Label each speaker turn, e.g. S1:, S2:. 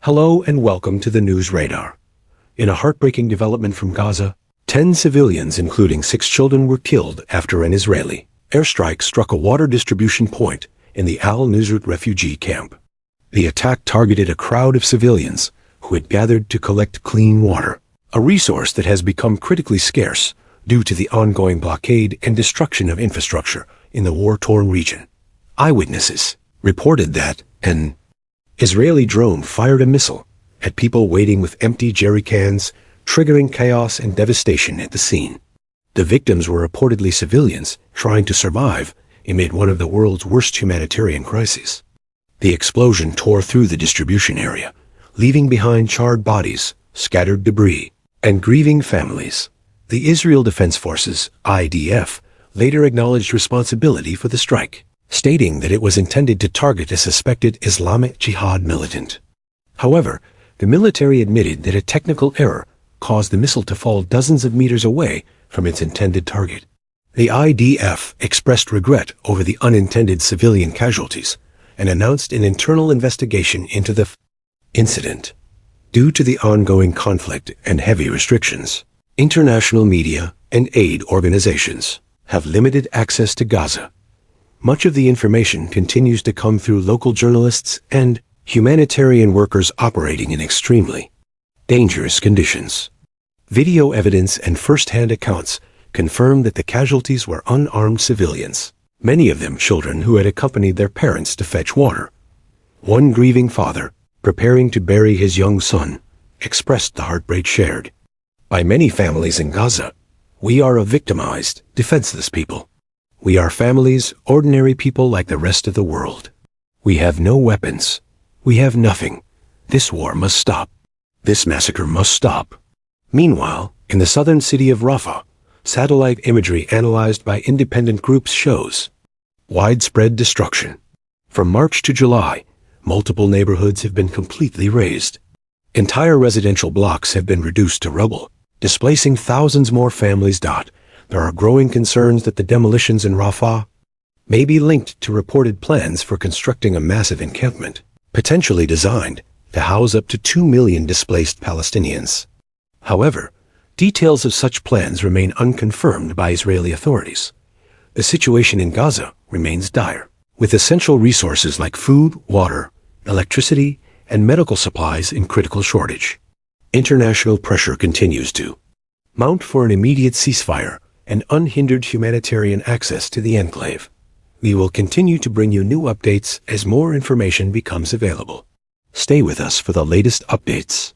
S1: Hello and welcome to the News Radar. In a heartbreaking development from Gaza, 10 civilians, including 6 children, were killed after an Israeli airstrike struck a water distribution point in the Al-Nusrat refugee camp. The attack targeted a crowd of civilians who had gathered to collect clean water, a resource that has become critically scarce due to the ongoing blockade and destruction of infrastructure in the war-torn region. Eyewitnesses reported that an Israeli drone fired a missile at people waiting with empty jerry cans, triggering chaos and devastation at the scene. The victims were reportedly civilians trying to survive amid one of the world's worst humanitarian crises. The explosion tore through the distribution area, leaving behind charred bodies, scattered debris, and grieving families. The Israel Defense Forces, IDF, later acknowledged responsibility for the strike, stating that it was intended to target a suspected Islamic Jihad militant. However, the military admitted that a technical error caused the missile to fall dozens of meters away from its intended target. The IDF expressed regret over the unintended civilian casualties and announced an internal investigation into the incident. Due to the ongoing conflict and heavy restrictions, international media and aid organizations have limited access to Gaza. Much of the information continues to come through local journalists and humanitarian workers operating in extremely dangerous conditions. Video evidence and first-hand accounts confirm that the casualties were unarmed civilians, many of them children who had accompanied their parents to fetch water. One grieving father, preparing to bury his young son, expressed the heartbreak shared by many families in Gaza. "We are a victimized, defenseless people. We are families, ordinary people like the rest of the world. We have no weapons. We have nothing. This war must stop. This massacre must stop." Meanwhile, in the southern city of Rafah, satellite imagery analyzed by independent groups shows widespread destruction. From March to July, multiple neighborhoods have been completely razed. Entire residential blocks have been reduced to rubble, displacing thousands more families. There are growing concerns that the demolitions in Rafah may be linked to reported plans for constructing a massive encampment, potentially designed to house up to 2 million displaced Palestinians. However, details of such plans remain unconfirmed by Israeli authorities. The situation in Gaza remains dire, with essential resources like food, water, electricity, and medical supplies in critical shortage. International pressure continues to mount for an immediate ceasefire and unhindered humanitarian access to the enclave. We will continue to bring you new updates as more information becomes available. Stay with us for the latest updates.